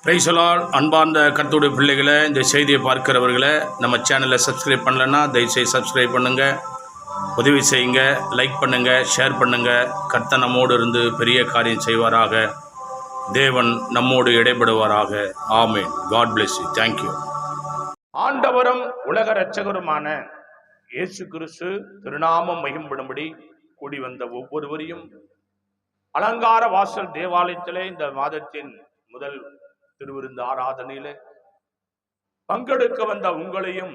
Praise the Lord. அன்பார்ந்த கர்த்தருடைய பிள்ளைகளை, இந்த செய்தியை பார்க்கிறவர்களை நம்ம சேனலை சப்ஸ்கிரைப் பண்ணலைன்னா தயவுசெய்து சப்ஸ்கிரைப் பண்ணுங்கள், உதவி செய்யுங்க, லைக் பண்ணுங்கள், ஷேர் பண்ணுங்கள். கர்த்தர் நம்மோடு இருந்து பெரிய காரியம் செய்வாராக. தேவன் நம்மோடு இடைபடுவாராக. ஆமென். God bless you. தேங்க்யூ. ஆண்டவரும் உலக இரட்சகருமான இயேசு கிறிஸ்து திருநாமம் மகிம்படும்படி கூடி வந்த ஒவ்வொருவரையும் அலங்கார வாசல் தேவாலயத்திலே இந்த மாதத்தின் முதல் திருவிருந்து ஆராதனையிலே பங்கெடுக்க வந்த உங்களையும்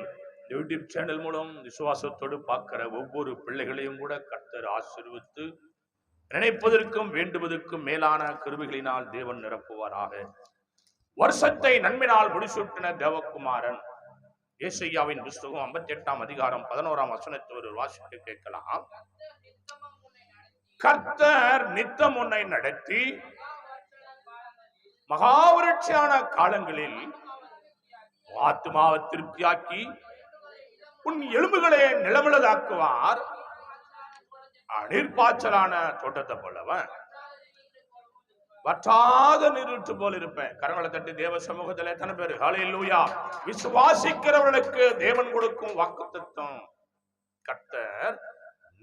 யூடியூப் சேனல் மூலம் விசுவாசத்தோடு பார்க்கிற ஒவ்வொரு பிள்ளைகளையும் கூட கர்த்தர் ஆசீர்வதித்து நினைப்பதற்கும் வேண்டுவதற்கும் மேலான கிருபைகளினால் தேவன் நிரப்புவாராக. வருஷத்தை நன்மையினால் முடிசூட்டின தேவகுமாரன் ஏசாயாவின் புஸ்தகம் 58ஆம் அதிகாரம் 11ஆம் வசனத்தை ஒரு வாசிக்க கேட்கலாம். கர்த்தர் நித்தம் உன்னை நடத்தி மகாவரட்சியான காலங்களில் ஆத்துமாவை திருப்தியாக்கி உன் எலும்புகளை நிலமுள்ளதாக்குவார். நீர்ப்பாய்ச்சலான தோட்டத்தை போலவன் வற்றாத நீரூற்று போல் இருப்பேன். கரங்களை தட்டி தேவ சமூகத்தில் எத்தனை பேர் ஹல்லேலூயா? விசுவாசிக்கிறவர்களுக்கு தேவன் கொடுக்கும் வாக்குத்தத்தம், கர்த்தர்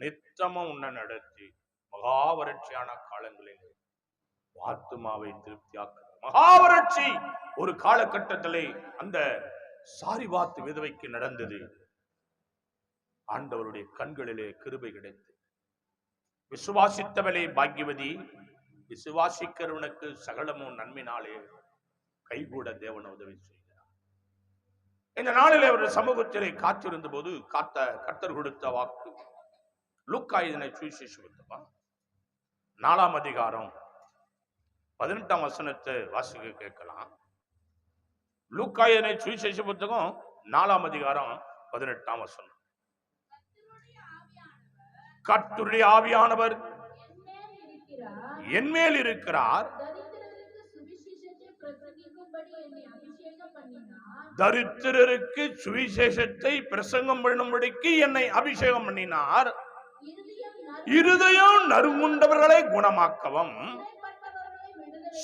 நித்தமும் உன்னை நடத்தி மகாவரட்சியான காலங்களில் ஆத்துமாவை திருப்தியாக்க. மகாவரட்சி ஒரு காலகட்டத்திலே அந்த சாரிபாத் விதவைக்கு நடந்தது. ஆண்டவருடைய கண்களிலே கிருபை கிடைத்து விசுவாசித்தவளே பாக்கியவதி, விசுவாசிக்கிறவனுக்கு சகலமும் நன்மையினாலே கைகூட தேவன் உதவி செய்கிறார். இந்த நாளிலே அவருடைய சமூகத்திலே காத்திருந்த போது கர்த்தர் கொடுத்த வாக்கு லூக்கா எழுதின சுவிசேஷ புத்தகம் 4ஆம் அதிகாரம் 18ஆம் வசனத்தை வாசிக்க கேட்கலாம். லூக்கா எழுதின சுவிசேஷ புத்தகம் 4ஆம் அதிகாரம் 18ஆம் வசனம். கர்த்தருடைய ஆவியானவர் என்மேல் இருக்கிறார், தரித்திரருக்கு சுவிசேஷத்தை பிரசங்கம் பண்ணும்படிக்கு என்னை அபிஷேகம் பண்ணினார். இருதயம் நறுங்குண்டவர்களை குணமாக்கவும்,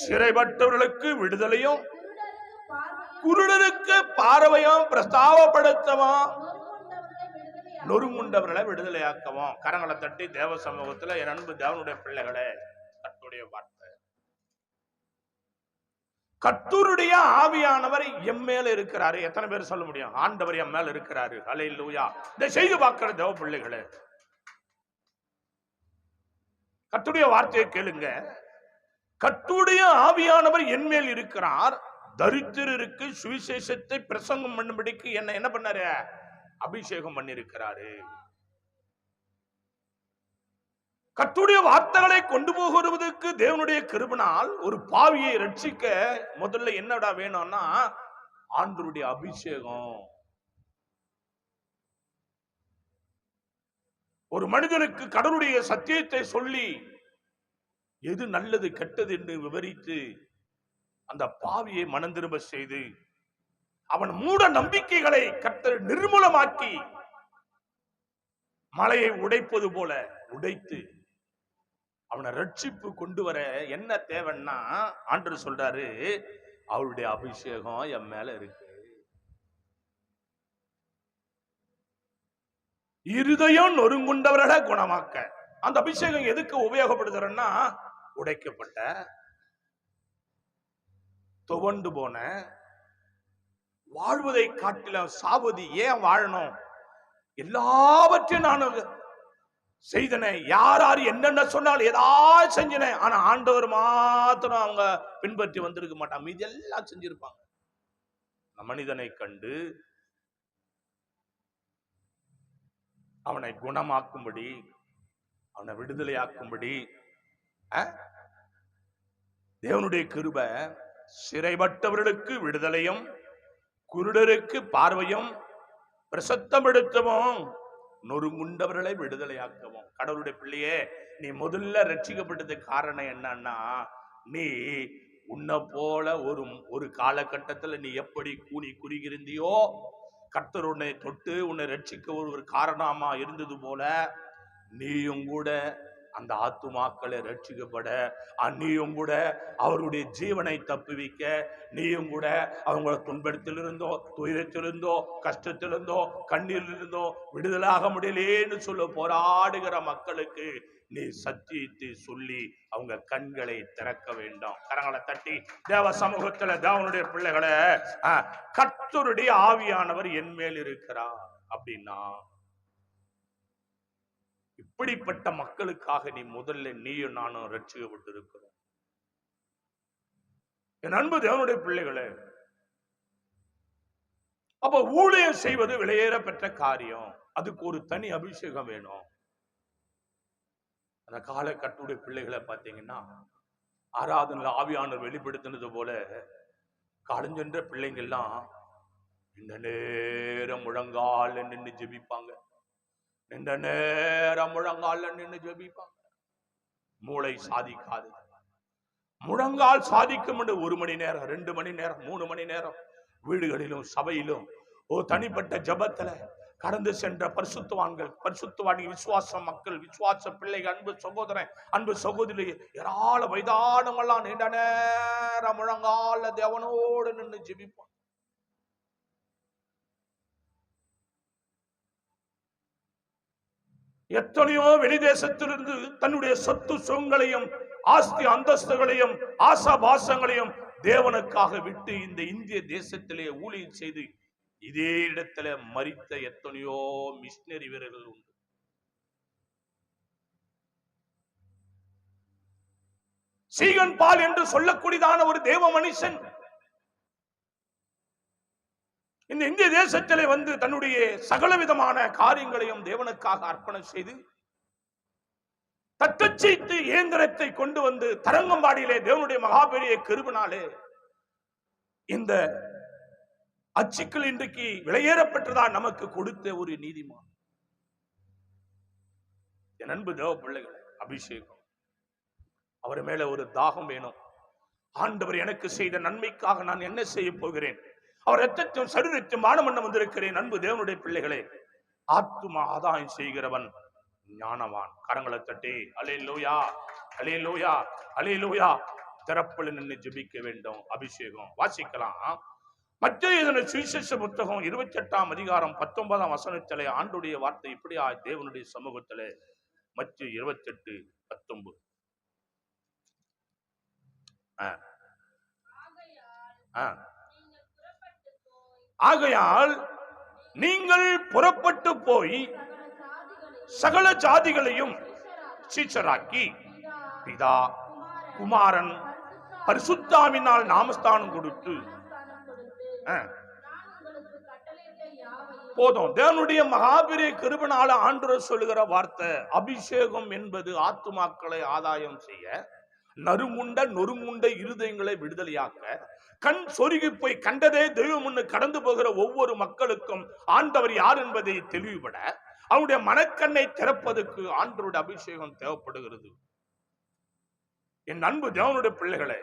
சிறைப்பட்டவர்களுக்கு விடுதலையும், குருடருக்கு பார்வையும் பிரஸ்தாவப்படுத்தவும், நொறுங்குண்டவர்களை விடுதலையாக்கவும். கரங்களை தட்டி தேவ சமூகத்துல என் அன்பு தேவனுடைய பிள்ளைகளே, கர்த்தருடைய வார்த்தை, கர்த்தருடைய ஆவியானவர் எம் மேல இருக்கிறாரு. எத்தனை பேர் சொல்ல முடியும்? ஆண்டவர் எம் மேல இருக்கிறாரு. ஹல்லேலூயா. இதை செய்து பார்க்கிற தேவ பிள்ளைகளே, கர்த்தருடைய வார்த்தையை கேளுங்க. கர்த்தருடைய ஆவியானவர் என் மேல் இருக்கிறார், தரித்திரருக்கு சுவிசேஷத்தை பிரசங்கம் பண்ணும்படிக்கு என்ன பண்ணாரு? அபிஷேகம் பண்ணிருக்கிறாரு. கர்த்தருடைய வார்த்தைகளை கொண்டு போகிறதுக்கு தேவனுடைய கிருபையினால் ஒரு பாவியை ரட்சிக்க முதல்ல என்னடா வேணும்னா ஆண்டவருடைய அபிஷேகம். ஒரு மனிதனுக்கு கடவுளுடைய சத்தியத்தை சொல்லி எது நல்லது கெட்டது என்று விவரித்து அந்த பாவியை மனம் திரும்ப செய்து அவன் மூட நம்பிக்கைகளை கர்த்தர் நிர்மூலமாக்கி மலையை உடைப்பது போல உடைத்து அவனை ரட்சிப்பு கொண்டு வர என்ன தேவைன்னா ஆண்டவர் சொல்றாரு, அவருடைய அபிஷேகம் என் மேல இருக்கு. இருதயம் நொறுங்குண்டவர்களை குணமாக்க. அந்த அபிஷேகம் எதுக்கு உபயோகப்படுத்துறன்னா, உடைக்கப்பட்ட, துவண்டு போன, வாழ்வதை காட்டில சாவதி ஏன் வாழணும், எல்லாவற்றையும் நான் செய்தன, யார் என்னென்ன சொன்னாலும் ஏதாவது செஞ்சன, ஆனா ஆண்டவர் மாத்திரம் அவங்க பின்பற்றி வந்திருக்க மாட்டாங்க, மீதி எல்லாம் செஞ்சிருப்பாங்க. மனிதனை கண்டு அவனை குணமாக்கும்படி, அவனை விடுதலையாக்கும்படி தேவனுடைய கிருபை சிறைப்பட்டவர்களுக்கு விடுதலையும், குருடருக்கு பார்வையும், பிரசத்தப்படுத்தவும், நொறுங்குண்டவர்களை விடுதலையாக்கவும். கடவுளுடைய பிள்ளையே, நீ முதல்ல ரட்சிக்கப்பட்டது காரணம் என்னன்னா, நீ உன்னை போல ஒரு காலகட்டத்தில் நீ எப்படி கூனி குறுகிருந்தியோ, கர்த்தர் உன்னை தொட்டு உன்னை ரட்சிக்க ஒரு காரணமா இருந்தது போல நீயும் கூட அந்த ஆத்துமாக்களை ரட்சிக்கப்பட நீயும் கூட அவருடைய ஜீவனை தப்புவிக்க, நீயும் கூட அவங்கள துன்பத்திலிருந்தோ, துயரத்திலிருந்தோ, கஷ்டத்திலிருந்தோ, கண்ணீரிலிருந்தோ விடுதலாக முடியலேன்னு சொல்ல போராடுகிற மக்களுக்கு நீ சத்தியத்தை சொல்லி அவங்க கண்களை திறக்க வேண்டும். கரங்களை தட்டி தேவ சமூகத்துல தேவனுடைய பிள்ளைகளை, கர்த்தருடைய ஆவியானவர் என் மேல் இருக்கிறார் அப்படின்னா, இப்படிப்பட்ட மக்களுக்காக நீ முதல்ல நீயும் நானும் ரட்சிக்கப்பட்டு இருக்கிறோம். என் அன்பு தேவனுடைய பிள்ளைகளே, அப்ப ஊழியம் செய்வது விலையேற பெற்ற காரியம். அதுக்கு ஒரு தனி அபிஷேகம் வேணும். அந்த காலகட்டத்துடைய பிள்ளைகளை பார்த்தீங்கன்னா, ஆராதனை ஆவியானவர் வெளிப்படுத்தினது போல காலஞ்சென்ற பிள்ளைங்கள்லாம் இந்த நேரம் முழங்கால நின்று ஜெபிப்பாங்க. இந்த நேரம் முழங்கால நின்று ஜெபிப்பாங்க. மூளை சாதிக்காது. முழங்கால் சாதிக்கும் என்று 1 மணி நேரம், 2 மணி நேரம், 3 மணி நேரம் வீடுகளிலும் சபையிலும் தனிப்பட்ட ஜபத்துல கடந்து சென்ற பரிசுத்தவான்கள், விசுவாச மக்கள், விசுவாச பிள்ளைகள், அன்பு சகோதரன், அன்பு சகோதரி, ஏராள மைதானங்கள்லாம் நீண்ட நேரம் முழங்கால தேவனோடு நின்று ஜெபிப்பான். எத்தனையோ வெளிதேசத்திலிருந்து தன்னுடைய சொத்து சுகங்களையும் ஆஸ்தி அந்தஸ்துகளையும் ஆசாபாசங்களையும் தேவனுக்காக விட்டு இந்த இந்திய தேசத்திலே ஊழியம் செய்து இதே இடத்துல மரித்த எத்தனையோ மிஷனரி வீரர்கள் உண்டு. சீகன் பால் என்று சொல்லக்கூடியதான ஒரு தேவ மனுஷன் இந்த இந்திய தேசத்திலே வந்து தன்னுடைய சகல விதமான காரியங்களையும் தேவனுக்காக அர்ப்பணம் செய்து தட்டச்சீட்டு இயந்திரத்தை கொண்டு வந்து தரங்கம்பாடியிலே தேவனுடைய மகாபெரிய கிருபையினாலே இந்த அச்சுக்கள் இன்றைக்கு விலையேறப்பட்டதா நமக்கு கொடுத்த ஒரு நீதிமான். என் அன்பு தேவ பிள்ளைகள், அபிஷேகம், அவர் மேல ஒரு தாகம் வேணும். ஆண்டவர் எனக்கு செய்த நன்மைக்காக நான் என்ன செய்ய போகிறேன்? அவர் ரத்தத்தையும் சரீரத்தையும் மானமண்ணம் வந்திருக்கிறேன். அன்பு தேவனுடைய பிள்ளைகளே, ஆத்துமா ஆதாயம் செய்கிறவன் ஞானவான். கரங்களை தட்டி அல்லேலூயா, அல்லேலூயா, அல்லேலூயா. திறப்புல நின்று ஜெபிக்க வேண்டும். அபிஷேகம் வாசிக்கலாம். மத்திய சுவிசேஷ புத்தகம் 28ஆம் அதிகாரம் 19ஆம் வசனத்திலே ஆண்டுடைய வார்த்தை இப்படியா தேவனுடைய சமூகத்திலே, மத்திய 28:19. ஆகையால் நீங்கள் புறப்பட்டு போய் சகல ஜாதிகளையும் சீஷராக்கி பிதா, குமாரன், பரிசுத்தாவினால் நாமஸ்தானம் கொடுத்து, போதும். தேவனுடைய மகாபெரிய கிருபையினால ஆண்டவர் சொல்லுகிற வார்த்தை, அபிஷேகம் என்பது ஆத்துமாக்களை ஆதாயம் செய்ய, நொறுங்குண்ட இருதயங்களை விடுதலையாக்க, கண் சொருகி போய் கண்டதே தெய்வம் கடந்து போகிற ஒவ்வொரு மக்களுக்கும் ஆண்டவர் யார் என்பதை தெளிவுபட அவருடைய மனக்கண்ணை திறப்பதற்கு ஆண்டவருடைய அபிஷேகம் தேவைப்படுகிறது. என் அன்பு தேவனுடைய பிள்ளைகளே,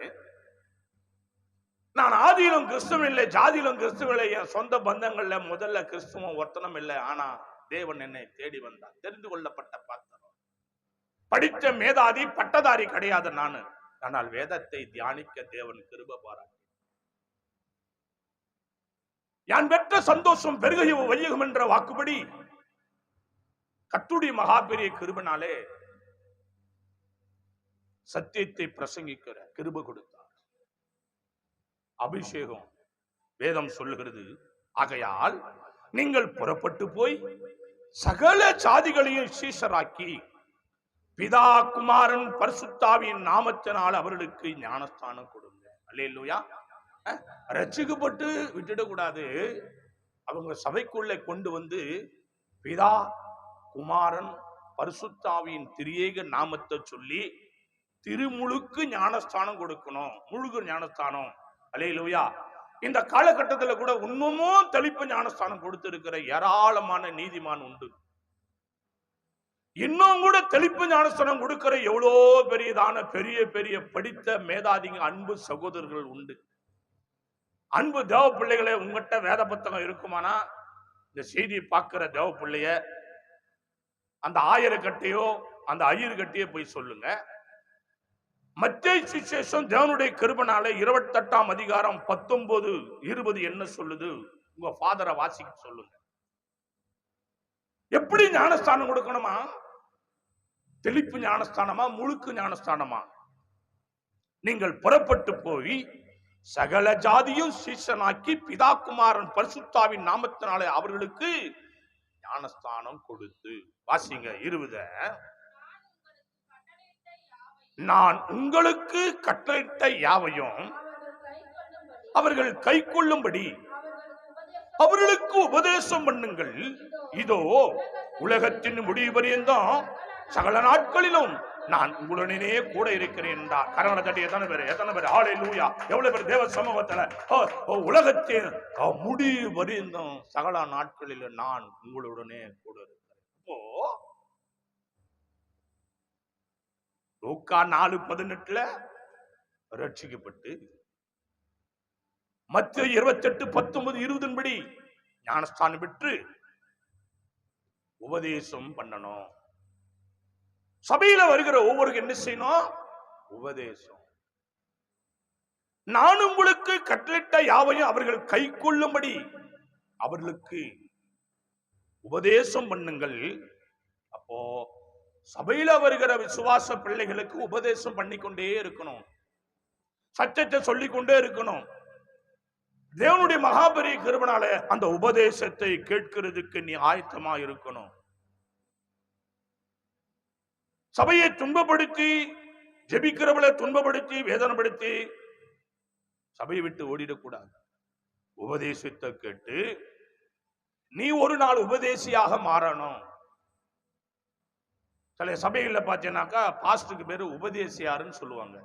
நான் ஆதியிலும் கிறிஸ்துவம் இல்லை, ஜாதியிலும் கிறிஸ்துவம் இல்லை, என் சொந்த பந்தங்கள்ல முதல்ல கிறிஸ்துவம் ஒருத்தனம் இல்லை. ஆனா தேவன் என்னை தேடி வந்தார். தெரிந்து கொள்ளப்பட்ட பாத்திரம், படித்த மேதாதி பட்டதாரி கிடையாது நானு. ஆனால் வேதத்தை தியானிக்க தேவன் கிருபை பாராட்டி, யான் பெற்ற சந்தோஷம் பெருகையும் வையகம் என்ற வாக்குப்படி கர்த்தருடைய மகாபெரிய கிருபையினாலே சத்தியத்தை பிரசங்கிக்கிற கிருபை கொடுத்தார். அபிஷேகம் வேதம் சொல்லுகிறது. ஆகையால் நீங்கள் புறப்பட்டு போய் சகல ஜாதிகளையும் சீஷராக்கி பிதா, குமாரன், பரிசுத்தாவியின் நாமத்தினால் அவர்களுக்கு ஞானஸ்தானம் கொடுங்க. அல்லேலூயா. ரட்சிக்கப்பட்டு விட்டுடக்கூடாது. அவங்க சபைக்குள்ளே கொண்டு வந்து பிதா, குமாரன், பரிசுத்தாவியின் திரியேக நாமத்தை சொல்லி திருமுழுக்கு ஞானஸ்தானம் கொடுக்கணும். முழுகு ஞானஸ்தானம். அல்லேலூயா. இந்த காலகட்டத்தில் கூட இன்னமும் தெளிப்பு ஞானஸ்தானம் கொடுத்திருக்கிற ஏராளமான நீதிமான் உண்டு. இன்னும் கூட தெளிப்பு ஞானஸ்தானம் கொடுக்கிற எவ்வளோ பெரியதான பெரிய பெரிய படித்த மேதாதிங்க அன்பு சகோதரர்கள் உண்டு. அன்பு தேவ பிள்ளைகளே, உங்ககிட்ட வேத புத்தகம் இருக்குமானா இந்த செய்தியை பார்க்கிற தேவ பிள்ளைய அந்த ஆயிரக்கட்டையோ அந்த ஐயரு கட்டையோ போய் சொல்லுங்க. மத்தேயு சுவிசேஷம் தேவனுடைய கிருபைனால 28ஆம் அதிகாரம் 19, 20 என்ன சொல்லுது? உங்க ஃபாதரை வாசிக்க சொல்லுங்க. எப்படி ஞானஸ்தானம் கொடுக்கணுமா? தெளிப்பு ஞானஸ்தானமா, முழுக்கு ஞானஸ்தானமா? நீங்கள் புறப்பட்டு போய் சகல ஜாதியும் சீஷனாக்கி பிதா குமாரன் பரிசுத்தாவின் நாமத்தினாலே அவர்களுக்கு ஞானஸ்தானம் கொடுத்து. வாசிங்க 20. நான் உங்களுக்கு கட்டளையிட்ட யாவையும் அவர்கள் கை கொள்ளும்படி அவர்களுக்கு உபதேசம் பண்ணுங்கள். இதோ உலகத்தின் முடிவு பரியந்தம் சகல நாட்களிலும் நான் உங்களுடனே கூட இருக்கிறேன் என்றார். கரவண தட்டி எத்தனை பேர் ஹல்லேலூயா. எவ்வளவு பேர் தேவ சமூகத்துல உலகத்தின் முடிவு பரியந்தம் சகல நாட்களில் நான் உங்களுடனே கூட இருக்கிறேன். இப்போ லூக்கா 4:18 ரட்சிக்கப்பட்டு மத்தேயு 28:19-20 படி ஞானஸ்தானம் பெற்று உபதேசம் பண்ணணும். சபையில வருகிற ஒவ்வொருக்கு என்ன செய்யணும்? உபதேசம். நான் உங்களுக்கு கட்டளையிட்ட யாவையும் அவர்கள் கை கொள்ளும்படி அவர்களுக்கு உபதேசம் பண்ணுங்கள். அப்போ சபையில வருகிற விசுவாச பிள்ளைகளுக்கு உபதேசம் பண்ணிக்கொண்டே இருக்கணும். சத்தியத்தை சொல்லிக்கொண்டே இருக்கணும். தேவனுடைய மகாபெரிய கிருபையால அந்த உபதேசத்தை கேட்கிறதுக்கு நீ ஆயத்தமா இருக்கணும். சபையை துன்பப்படுத்தி ஜெபிக்கிறவளை துன்பப்படுத்தி வேதனைப்படுத்தி சபையை விட்டு ஓடிடக்கூடாது. உபதேசத்தை கேட்டு நீ ஒரு நாள் உபதேசியாக மாறணும். சில சபைகள்ல பார்த்தீங்கன்னாக்கா பாஸ்டருக்கு பேரு உபதேசியாருன்னு சொல்லுவாங்க.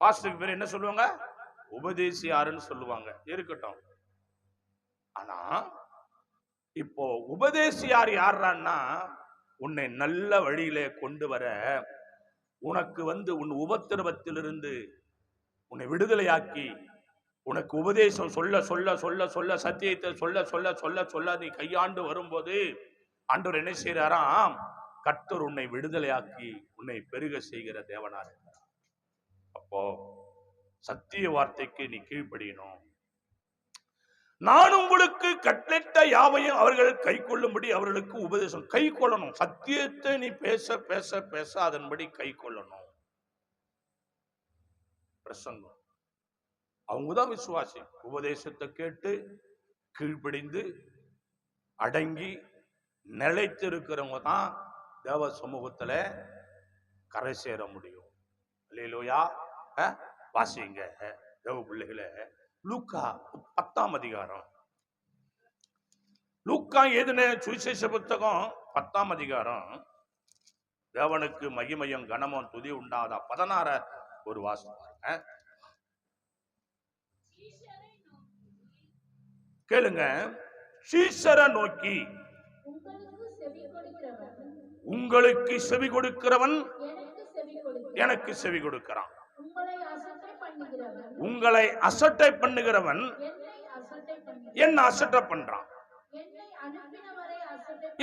பாஸ்டருக்கு பேரு என்ன சொல்லுவாங்க? உபதேசியாருன்னு சொல்லுவாங்க. இருக்கட்டும். ஆனா இப்போ உபதேசியார் யாருன்னா உன்னை நல்ல வழியிலே கொண்டு வர, உனக்கு உன் உபத்திரவத்திலிருந்து உன்னை விடுதலையாக்கி உனக்கு உபதேசம் சொல்ல சொல்ல சொல்ல சொல்ல சத்தியத்தை சொல்ல சொல்ல சொல்ல சொல்ல நீ கையாண்டு வரும்போது ஆண்டவர் என்ன செய்யறாராம்? கர்த்தர் உன்னை விடுதலையாக்கி உன்னை பெருக செய்கிற தேவனா இருக்கிறார். அப்போ சத்திய வார்த்தைக்கு நீ கீழ்ப்படியணும். நான் உங்களுக்கு கட்டளையிட்ட யாவையும் அவர்கள் கை கொள்ளும்படி அவர்களுக்கு உபதேசம். கை கொள்ளணும். சத்தியத்தை நீ பேச பேச பேச அதன்படி கை கொள்ளணும். பிரசங்கம் அவங்கதான் விசுவாசி. உபதேசத்தை கேட்டு கீழ்ப்படிந்து அடங்கி நிலைத்து இருக்கிறவங்க தான் தேவ சமூகத்துல கரை சேர முடியும். அல்லேலூயா. வாசிங்க தேவ பிள்ளைகளை. லூக்கா 10ஆம் அதிகாரம். லூக்கா எழுதின சுவிசேஷ புத்தகம் 10ஆம் அதிகாரம். தேவனுக்கு மகிமையும் கனமும் துதி உண்டாதா 16 ஒரு வாசம் கேளுங்க. சீசரை நோக்கி உங்களுக்கு செவி கொடுக்கிறவன் எனக்கு செவி கொடுக்கிறான். உங்களை அசட்டை பண்ணுகிறவன் என்ன அசட்டை பண்றான்.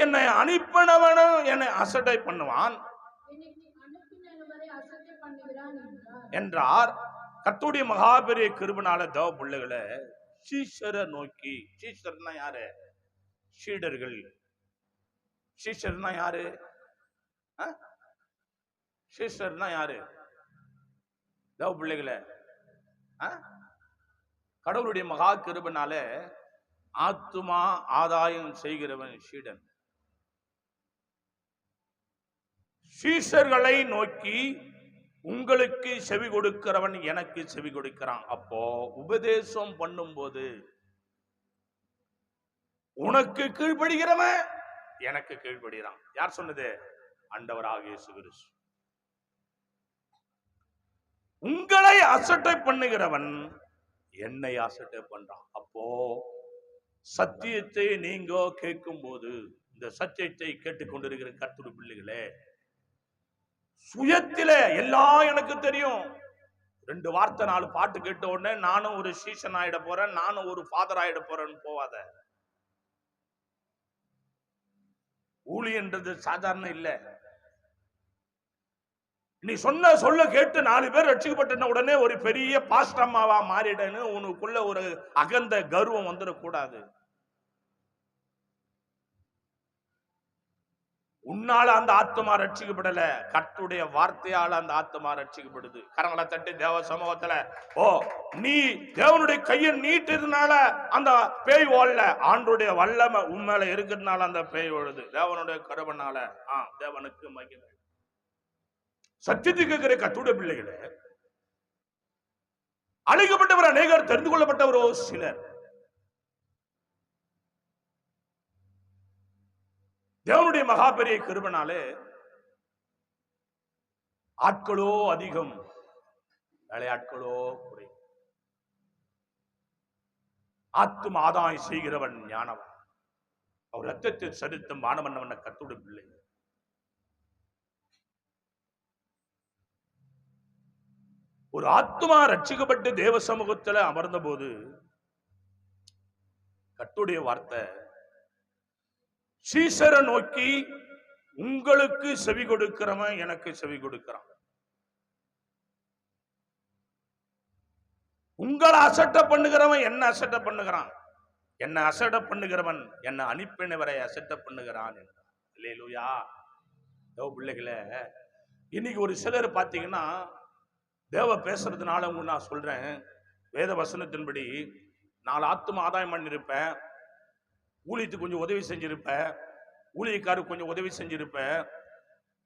என்னை அனுப்பினவனும் என்னை அசட்டை பண்ணுவான் என்றார். கர்த்தருடைய மகாபெரிய கிருபையால தேவ பிள்ளைகளை சீஷரை நோக்கி. சீஷர்னா யாரு? சீடர்கள். சீஷர்னா யாரு? சீஷர்னா யாரு? தேவ பிள்ளைகளை கடவுளுடைய மகா கிருபையால ஆத்துமா ஆதாயம் செய்கிறவன் சீடன். சீஷர்களை நோக்கி உங்களுக்கு செவி கொடுக்கிறவன் எனக்கு செவி கொடுக்கிறான். அப்போ உபதேசம் பண்ணும்போது உனக்கு கீழ்ப்படுகிறவன் எனக்கு கீழ்ப்படுகிறான். யார் சொன்னது? ஆண்டவராகிய இயேசு கிறிஸ்து. உங்களை அசட்டை பண்ணுகிறவன் என்னை அசட்டை பண்றான். அப்போ சத்தியத்தை நீங்க கேட்கும் போது, இந்த சத்தியத்தை கேட்டுக்கொண்டிருக்கிற கர்த்தருடைய பிள்ளைகளே, சுயத்தில எல்லாம் எனக்கு தெரியும். 2 வார்த்தை 4 பாட்டு கேட்ட உடனே நானும் ஒரு சீசன் ஆயிட போறேன், நானும் ஒரு ஃபாதர் ஆயிட போறேன்னு போவாத. ஊழியன்றது சாதாரண இல்ல. நீ சொன்ன சொல்ல கேட்டு 4 பேர் ரட்சிக்கப்பட்ட உடனே ஒரு பெரிய பாஸ்டம்மாவா மாறிடன்னு உனக்குள்ள ஒரு அகந்த கர்வம் வந்துடக்கூடாது. உன்னால அந்த ஆத்மா ரட்சிக்கப்படல, கர்த்தருடைய வார்த்தையால அந்த ஆத்மா ரட்சிக்கப்படுது. கரங்களை தட்டி தேவ சமூகத்துல, ஓ நீ தேவனுடைய கையை நீட்டதுனால அந்த பேய் ஓடல, ஆண்டருடைய வல்லமை உண்மையில இருக்கிறதுனால அந்த பேய் ஓடுது. தேவனுடைய கருவனால. தேவனுக்கு மகிமை. சத்தியத்துக்கு இருக்கிற கர்த்தருடைய பிள்ளைகளே, அழைக்கப்பட்டவர் அநேகர், தெரிந்து கொள்ளப்பட்டவரோ சிலர். தேவனுடைய மகாபெரிய கிருபைனாலே ஆட்களோ அதிகம், வேலையாட்களோ குறை. ஆத்தும ஆதாயம் செய்கிறவன் ஞானவன், அவர் ரத்தத்தில் சரித்தும் மானவன் கர்த்தருடைய பிள்ளை. ஒரு ஆத்மா ரட்சிக்கப்பட்டு தேவ சமூகத்தில் அமர்ந்த போது கர்த்தருடைய வார்த்தை சீசரை நோக்கி, உங்களுக்கு செவி கொடுக்கிறவன் எனக்கு செவி கொடுக்கிறான், உங்களை அசட்ட பண்ணுகிறவன் என்ன அசட்ட பண்ணுகிறான், என்ன அசட்ட பண்ணுகிறவன் என்ன அனுப்பினவரை அசட்ட பண்ணுகிறான். அல்லேலூயா. தேவ பிள்ளைகளே, இன்னைக்கு ஒரு சிலர் பாத்தீங்கன்னா தேவ பேசுறதுனால நான் சொல்றேன், வேத வசனத்தின்படி 4 ஆத்தும ஆதாயம் பண்ணிருப்பேன், ஊழியத்துக்கு கொஞ்சம் உதவி செஞ்சிருப்ப, ஊழியக்காருக்கு கொஞ்சம் உதவி செஞ்சிருப்ப,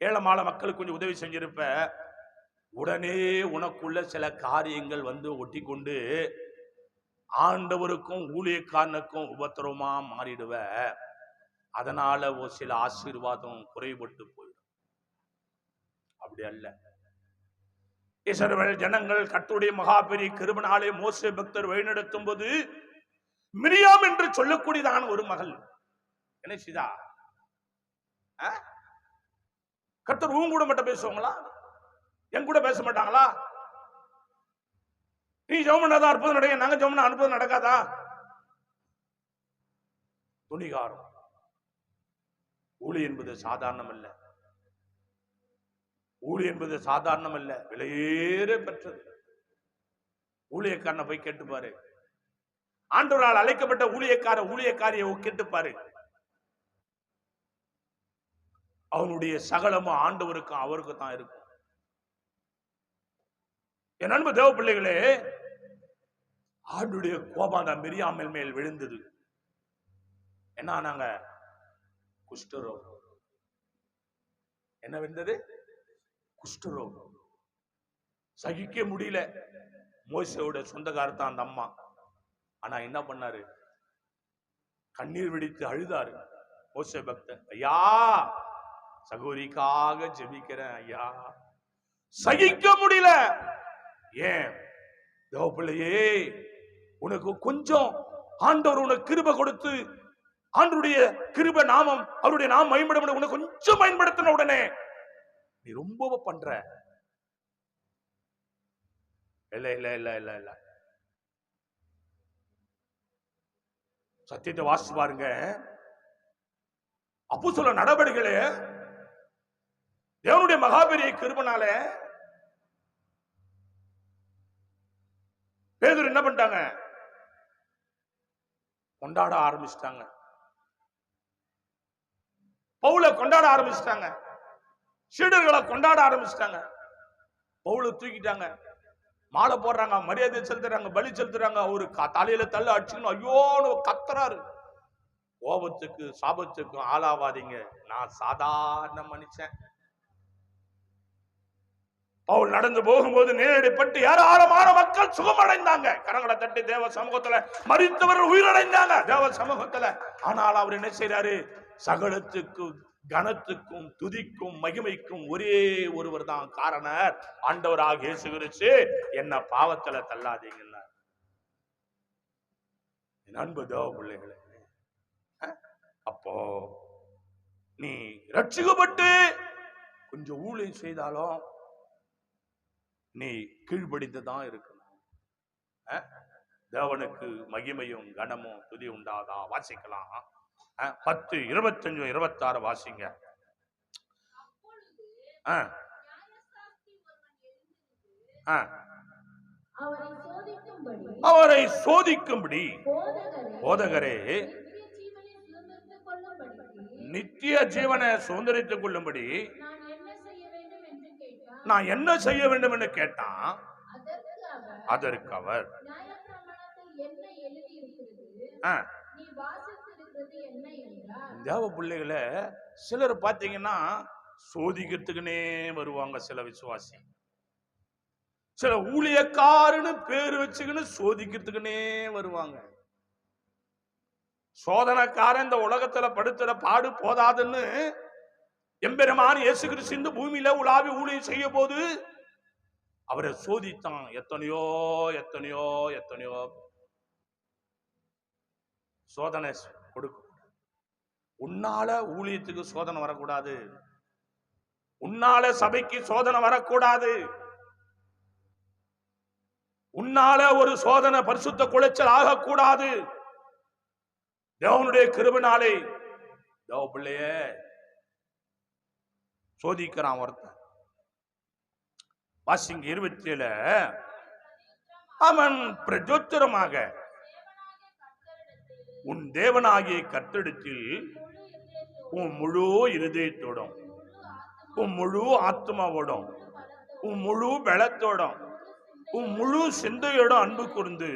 ஏழமால மக்களுக்கு கொஞ்சம் உதவி செஞ்சிருப்ப, உடனே உனக்குள்ள சில காரியங்கள் வந்து ஒட்டி கொண்டு ஆண்டவருக்கும் ஊழியக்காரனுக்கும் உபத்திரமா மாறிடுவ. அதனால ஒரு சில ஆசீர்வாதம் குறைபட்டு போயிடும். அப்படி அல்ல. இஸ்ரவேல் ஜனங்கள் கர்த்தருடைய மகாபெரிய கிருபையினாலே மோசே பக்தர் வழிநடத்தும் போது மிரியாம் என்று சொல்லக்கூடியதான ஒரு மகள் என்ன செய்தா? கர்த்தர் உன் கூட மட்டும் பேசுவாங்களா? என் கூட பேச மாட்டாங்களா? நீ ஜெபம் பண்ணாதான் அற்புதம் நடக்கும், நாங்க ஜெபம் பண்ணா அற்புதம் நடக்காதா? துணிகாரம். ஊழி என்பது சாதாரணம் அல்ல, ஊழி என்பது சாதாரணம் அல்ல, விலையேற பெற்றது. ஊழியக்காரனை போய் கேட்டுப்பாரு, ஆண்டவரால் அழைக்கப்பட்ட ஊழியக்காரியை கேட்டுப்பாரு, அவனுடைய சகலமும் ஆண்டவருக்கும் அவருக்கு தான் இருக்கும். என் அன்பு தேவ பிள்ளைகளே, ஆண்டுடைய கோபம் தான் மிரியாமின் மேல் விழுந்தது. என்ன ஆனாங்க? குஷ்டரோகம். என்ன விழுந்தது? குஷ்டரோகம். சகிக்க முடியல. மோசேயோட சொந்தக்காரத்தான் அந்த அம்மா. ஆனா என்ன பண்ணாரு? கண்ணீர் வெடித்து அழுதாரு மோசே பக்தன். ஐயா, சகோதரிக்காக ஜெபிக்கிறேன் ஐயா, சகிக்க முடியல. ஏன் தேவப்பிள்ளையே, உனக்கு கொஞ்சம் ஆண்டவர் உனக்கு கிருபை கொடுத்து, ஆண்டவருடைய கிருபை நாமம், அவருடைய நாமம் பயன்பட உனக்கு கொஞ்சம் பயன்படுத்தின உடனே நீ ரொம்ப பண்ற. இல்ல இல்ல இல்ல இல்ல இல்ல, சத்தியத்தை வாசிச்சு பாருங்க. அப்போஸ்தலர் நடவடிக்கைகளே, தேவனுடைய மகாபெரிய கிருபைனால பேதுரு என்ன பண்ணிட்டாங்க? கொண்டாட ஆரம்பிச்சிட்டாங்க. பவுலை கொண்டாட ஆரம்பிச்சிட்டாங்க. சீடர்களை கொண்டாட ஆரம்பிச்சிட்டாங்க. பவுலை தூக்கிட்டாங்க, மாலை போடுறாங்க, மரியாதை செலுத்துறாங்க, பலி செலுத்துறாங்க. அவரு தலையில தள்ள அடிச்சுக்கணும், ஐயோன்னு கத்துறாரு. கோபத்துக்கு சாபத்துக்கும் ஆளாவாதீங்க, நான் சாதாரண மனுஷன். பவுல் நடந்து போகும்போது நேரடிப்பட்டு ஏராளமான மக்கள் சுகமடைந்தாங்க. கரங்களை தட்டி தேவ சமூகத்துல மரித்தவர்கள் உயிரடைந்தாங்க தேவ சமூகத்துல. ஆனால் அவர் என்ன செய்யறாரு? சகலத்துக்கும் கனத்துக்கும் துதிக்கும் மகிமைக்கும் ஒரே ஒருவர் தான் காரணர், ஆண்டவராக இயேசு கிறிஸ்து. என்ன பாவத்துல தள்ளாதீங்க. அன்பு தேவ பிள்ளைகளே, அப்போ நீ ரட்சிக்கப்பட்டு கொஞ்சம் ஊழியம் செய்தாலும் நீ கீழ்படிந்துதான் இருக்கணும். தேவனுக்கு மகிமையும் கனமும் துதி உண்டாதா? வாசிக்கலாம். 10, 25, 26 வாசிங்க. அவரை சோதிக்கும்படி போதகரே நித்திய ஜீவனை சுதந்திரித்துக் கொள்ளும்படி நான் என்ன செய்ய வேண்டும் என்று கேட்டான். அதற்கு அவர் தேவ பிள்ளைகளை சிலர் பாத்தீங்கன்னா சோதிக்கிறதுக்குன்னே வருவாங்க. சில விசுவாசி சில ஊழியக்காரன்னு பேரு வச்சுக்கின்னு சோதிக்கிறதுக்குன்னே வருவாங்க. சோதனைக்காரன் இந்த உலகத்துல படுத்துற பாடு போதாதுன்னு எம்பெருமான் இயேசு கிறிஸ்து இந்த பூமியில உலாவி ஊழியம் செய்ய போது அவரை சோதித்தான். எத்தனையோ எத்தனையோ எத்தனையோ சோதனை கொடுக்க. உன்னால ஊழியத்துக்கு சோதனை வரக்கூடாது, உன்னால சபைக்கு சோதனை வரக்கூடாது, உன்னால ஒரு சோதனை பரிசுத்த குலைச்சல் ஆகக்கூடாது. தேவனுடைய கிருபையினாலே தேவ பிள்ளைய சோதிக்கிறான் ஒருத்தன். வாசிங்க 27. அவன் பிரஜோத்தரமாக உன் தேவனாகிய கர்த்தரிடத்தில் உன் முழு இருதயத்தோடும் உன் முழு ஆத்மாவோடும் உன் முழு பலத்தோடும் உன் முழு சிந்தையோடும் அன்பு கூர்ந்து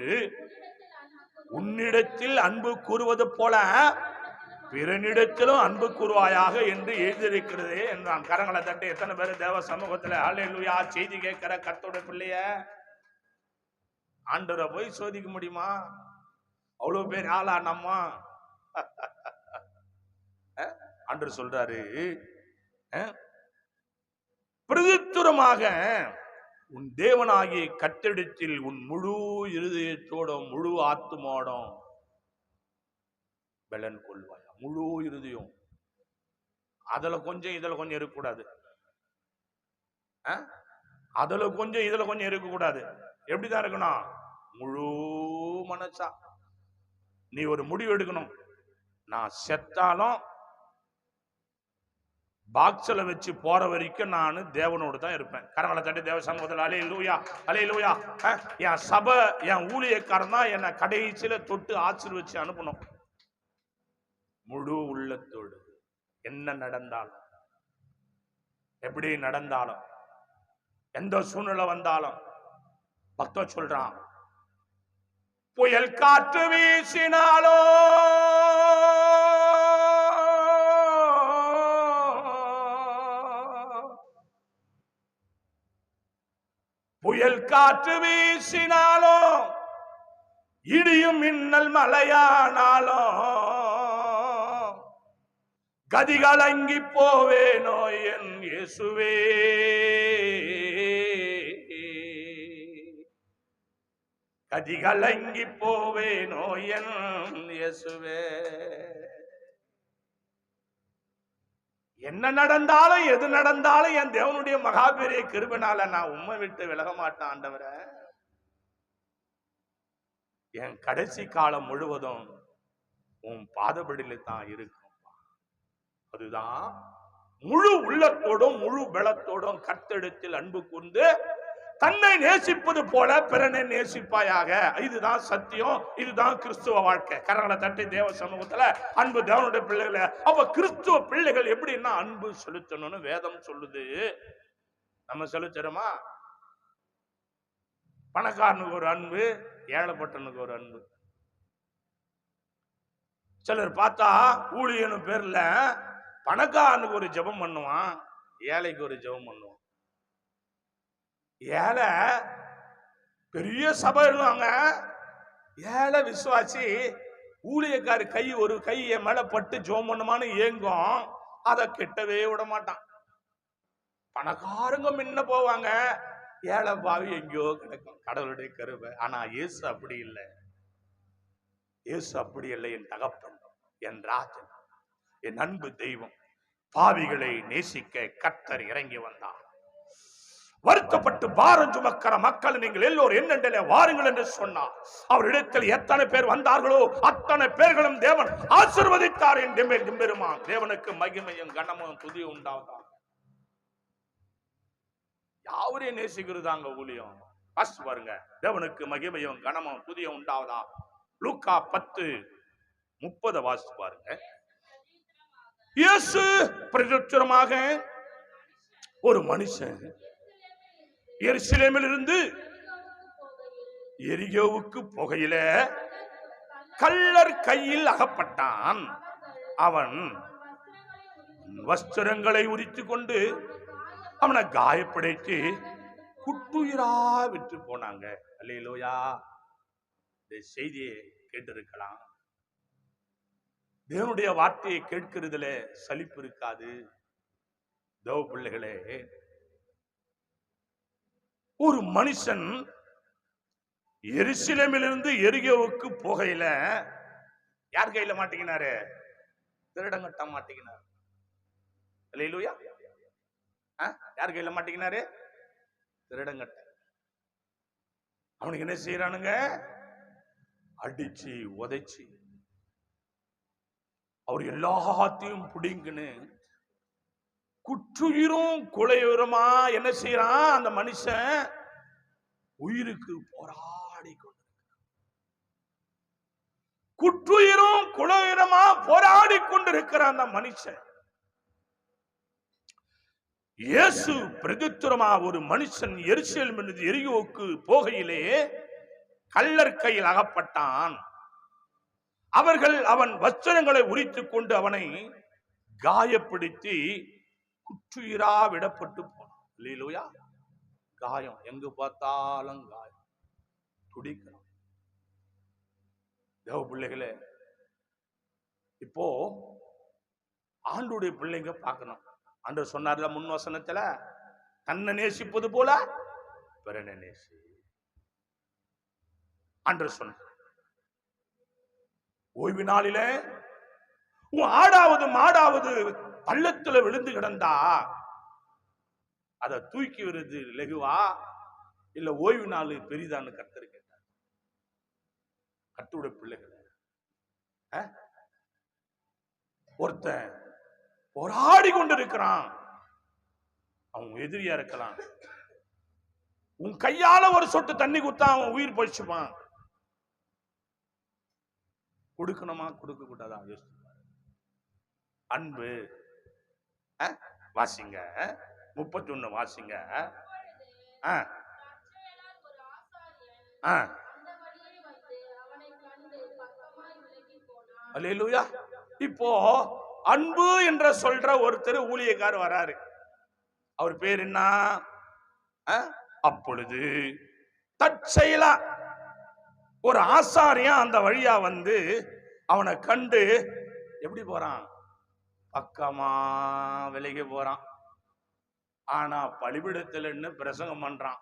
உன்னிடத்தில் அன்பு கூறுவது போல பிறனிடத்திலும் அன்பு கூறுவாயாக என்று எழுதியிருக்கிறது என்றான். கரங்களை தட்டி எத்தனை பேர் தேவ சமூகத்துல ஹல்லேலூயா செய்தி கேட்கிற கர்த்தருடைய பிள்ளைய ஆண்டவரை போய் சோதிக்க முடியுமா? அவ்வளவு பேர் ஆளா நம்ம? ஆண்டவர் சொல்றாரு, பிரதித்துரமாக உன் தேவனாகிய கர்த்தரிடத்தில் உன் முழு இருதயத்தோடும் முழு ஆத்துமோடும் பலன் கொள்வாய். முழு இருதயம், அதுல கொஞ்சம் இதுல கொஞ்சம் இருக்கக்கூடாது, அதுல கொஞ்சம் இதுல கொஞ்சம் இருக்கக்கூடாது. எப்படிதான் இருக்கணும்? முழு மனசா. நீ ஒரு முடிவு எடுக்கணும், நான் செத்தாலும் பாக்ஸ்ல வச்சு போற வரைக்கும் நான் தேவனோடு தான் இருப்பேன். கரங்களை தட்டி தேவ சமூகத்தில் அல்லேலூயா அல்லேலூயா. என் சபை என் ஊழியக்காரன் தான் என்னை கடைசியில தொட்டு ஆசீர்வதிச்சு அனுப்பணும். முழு உள்ளத்தோடு என்ன நடந்தாலும் எப்படி நடந்தாலும் எந்த சூழ்நிலை வந்தாலும் பக்தன் சொல்றான், புயல் காற்று வீசினாலோ புயல் காற்று வீசினாலோ இடியும் மின்னல் மலையானாலோ கதிகலங்கி போவேனோ என் இயேசுவே. கதிகலங்கி போவேனோ என் இயேசுவே. என்ன நடந்தாலும் எது நடந்தாலும் என் தேவனுடைய மகாபெரிய கிருபையினால நான் உம்மை விட்டு விலக மாட்டேன் ஆண்டவரே. என் கடைசி காலம் முழுவதும் உன் பாதபடியில தான் இருக்கும். அதுதான் முழு உள்ளத்தோடும் முழு பலத்தோடும் கர்த்தரிடத்தில் அன்பு கூர்ந்து தன்னை நேசிப்பது போல பிறனை நேசிப்பாயாக. இதுதான் சத்தியம், இதுதான் கிறிஸ்துவ வாழ்க்கை. கரங்களை தட்டி தேவ சமூகத்துல அன்பு தேவனுடைய பிள்ளைகளை. அப்ப கிறிஸ்துவ பிள்ளைகள் எப்படின்னா அன்பு செலுத்தணும்னு வேதம் சொல்லுது. நம்ம செலுத்துறோமா? பணக்காரனுக்கு ஒரு அன்பு, ஏழைப்பட்டனுக்கு ஒரு அன்பு. சிலர் பார்த்தா ஊழியனு பேர்ல பணக்காரனுக்கு ஒரு ஜெபம் பண்ணுவான், ஏழைக்கு ஒரு ஜெபம் பண்ணுவான். ஏழை பெரிய சபை இருவாங்க, ஏழை விசுவாசி ஊழியக்காரு கை ஒரு கை என் மேல பட்டு ஜெபம் பண்ணுமான்னு ஏங்கும், அதை கெட்டவே விட மாட்டான். பணக்காரங்க முன்ன போவாங்க, ஏழை பாவி எங்கேயோ கிடக்கும். கடவுளுடைய கருவை. ஆனா இயேசு அப்படி இல்லை. இயேசு அப்படி இல்லை. என் தகப்பன், என் ராஜன், என் அன்பு தெய்வம். பாவிகளை நேசிக்க கர்த்தர் இறங்கி வந்தார். வருத்தப்பட்டு பாரம் சுமக்கிற மக்கள் நீங்கள் எல்லோரும் என்னென்ன வாருங்கள் என்று சொன்னார். அவரிடத்தில் எத்தனை பேர் வந்தார்களோ அத்தனை பேர்களும் தேவன் ஆசீர்வதித்தார். எம்பெருமான் தேவனுக்கு மகிமையும் கனமும் துதி உண்டாவதா. யாவரையும் நேசிக்கிறதாங்க ஊழியம். பாருங்க, தேவனுக்கு மகிமையும் கனமும் துதியும் உண்டாவதா. லூக்கா 10:30 வாசித்து பாருங்க. இயேசு பிரதியுத்தரமாக, ஒரு மனுஷன் எருசலேமில் இருந்து எரிகோவுக்கு போகையில கள்ளர் கையில் அகப்பட்டான். அவன் வஸ்திரங்களை உரித்து கொண்டு அவனை காயப்படைத்து குட்டுயிரா விட்டு போனாங்க. அல்லேலூயா. இந்த செய்தியை கேட்டிருக்கலாம். தேவனுடைய வார்த்தையை கேட்கிறதுல சலிப்பு இருக்காது. தேவ பிள்ளைகளே, ஒரு மனுஷன் எருசலேமிலிருந்து எரிகோவுக்கு போகையில யார் கையில மாட்டிக்கினாரு? திருடங்கட்ட மாட்டிக்கினார். அல்லேலூயா. யார் கையில மாட்டிக்கினாரு? திருடங்கட்ட. அவனுக்கு என்ன செய்யறானுங்க? அடிச்சு உதைச்சு அவர் எல்லாத்தையும் பிடிங்கன்னு குற்றுயிரும் கொலையுரமா என்ன செய்யறான்? அந்த மனுஷன் உயிருக்கு போராடி கொண்டு, குற்றுயிரும் கொலையுரமா போராடி கொண்டிருக்கிற அந்த மனுஷன், இயேசு பிரதித்துரமா, ஒரு மனுஷன் எருசலேமில் எரிகோவுக்கு போகையிலே கள்ளர் கையில் அகப்பட்டான். அவன் வஸ்திரங்களை உரித்துக் கொண்டு அவனை காயப்படுத்தி குற்றுயிரா விடப்பட்டு போனான். அல்லேலூயா. காயம், எங்கு பார்த்தாலும் காயம், துடிக்கிறோம். தேவ பிள்ளைகளே, இப்போ ஆண்டுடைய பிள்ளைங்க பார்க்கணும். ஆண்டவர் சொன்னார்ல முன் வசனத்துல, தன்னை நேசிப்பது போல பிறனை நேசி. ஆண்டவர் சொன்னார், ஓய்வு நாளில உன் ஆடாவது மாடாவது பள்ளத்துல விழுந்து கிடந்தா அதை தூக்கி வருது லகுவா, இல்ல ஓய்வு நாள் பெரிதான்னு கர்த்தர் கேட்டார். கர்த்தருடைய பிள்ளைகள், ஒருத்தன் போராடி கொண்டிருக்கிறான். அவன் எதிரியா இருக்கலாம். உன் கையால ஒரு சொட்டு தண்ணி குத்தா அவன் உயிர் போயிடுச்சுப்பான். கொடுக்கணுமா கொடுக்க கூடாதா? அன்பு. வாசிங்க 31 வாசிங்க. அல்லேலூயா. இப்போ அன்பு என்ற சொல்ற ஒருத்தர் ஊழியக்காரர் வராரு. அவர் பேர் என்ன? அப்பொழுது தற்செயலா ஒரு ஆசாரியா அந்த வழியா வந்து அவனை கண்டு எப்படி போறான்? பக்கமா விலகி போறான். ஆனா பலிபீடத்தில் பிரசங்கம் பண்றான்.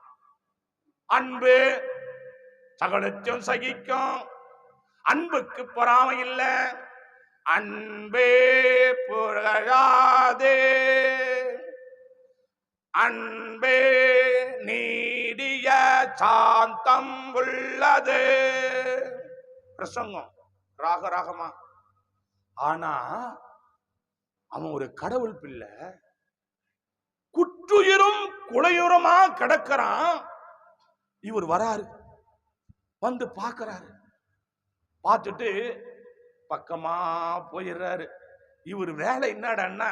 அன்பு சகலத்தையும் சகிக்கும், அன்புக்கு பொறாமை இல்ல, அன்பே புகழாதே, அன்பே நீடிய சாந்தம் உள்ளது. பிரசங்கம் ராகமா. ஆனா அவன் ஒரு கடவுள் பிள்ளை, குற்றுயிரும் குலையுரமா கிடக்கிறான். இவர் வராரு, வந்து பார்க்கிறாரு. பார்த்துட்டு பக்கமா போயிடுறாரு. இவர் வேலை என்னடான்னா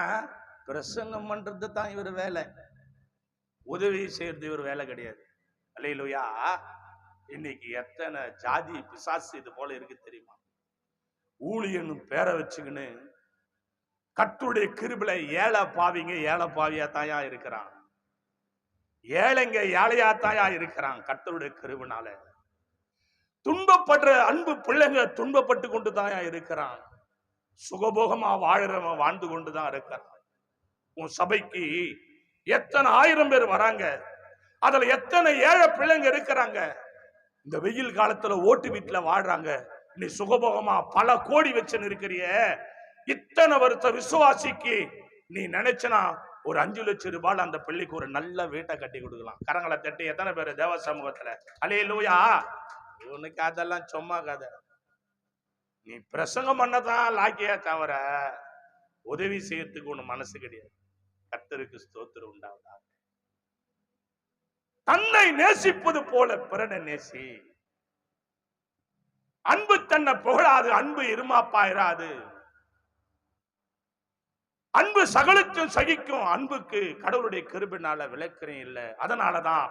பிரசங்கம் பண்றது தான் இவர் வேலை, உதவி செய்யறது இவர் வேலை கிடையாது. அல்லேலூயா. இன்னைக்கு எத்தனை ஜாதி பிசாசு இது போல இருக்கு தெரியுமா? ஊழியன்னு பேரை வச்சுக்கின்னு கர்த்தருடைய கிருபையில ஏழை பாவிங்க ஏழை பாவியா தாயா இருக்கிறான். ஏழைங்க ஏழையா தாயா இருக்கிறான். கர்த்தருடைய கிருபையினால துன்பப்படுற அன்பு பிள்ளைங்க துன்பப்பட்டு கொண்டு தாயா இருக்கிறான். சுகபோகமா வாழறவன் வாழ்ந்து கொண்டுதான் இருக்கிறான். உன் சபைக்கு எத்தனை 1000 பேர் வராங்க, அதுல எத்தனை ஏழை பிள்ளைங்க இருக்கிறாங்க. இந்த வெயில் காலத்துல ஓட்டு வீட்டுல வாழ்றாங்க. நீ சுகபோகமா பல கோடி வச்சு இருக்கிறிய. இத்தனை வருஷ விசுவாசிக்கு நீ நினைச்சனா ஒரு 5 லட்சம் ரூபாய் அந்த பிள்ளைக்கு ஒரு நல்ல வீட்டை கட்டி கொடுக்கலாம். கரங்களை தட்டி எத்தனை பேர் தேவ சமூகத்துல அல்லேலூயா. இவனுக்கு அதெல்லாம் சும்மா கதை. நீ பிரசங்கம் பண்ணதான் லாக்கியா தவிர உதவி செய்யறதுக்கு ஒண்ணு மனசு கிடையாது. கர்த்தருக்கு ஸ்தோத்திரம் உண்டாவதா. தன்னை நேசிப்பது போல பிறனை நேசி. அன்பு தன்னை புகழாது, அன்பு இருமாப்பாயிராது. அன்பு சகலத்தையும் சகிக்கும். அன்புக்கு கடவுளுடைய கிருபையினால விளக்கிறேன் இல்லை. அதனாலதான்